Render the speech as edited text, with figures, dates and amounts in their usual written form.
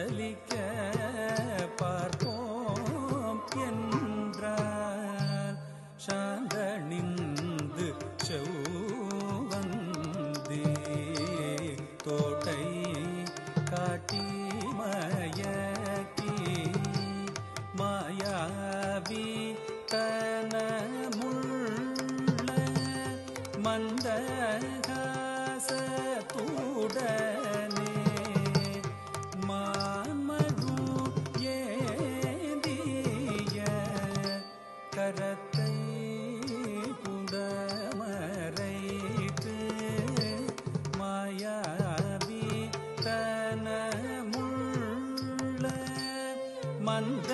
சலிக்க பார்ப்போம் என்றார். சாந்தணிந்து செவ்வந்தி தோட்டை காட்டி மயக்கி மாயாவி தனமுள்ள மந்தகாசத்துடனே மான்மழு ஏந்திய கரத்தை குடமரைத்து மாயாவி தனமுள்ள மந்தகாசத்துடனே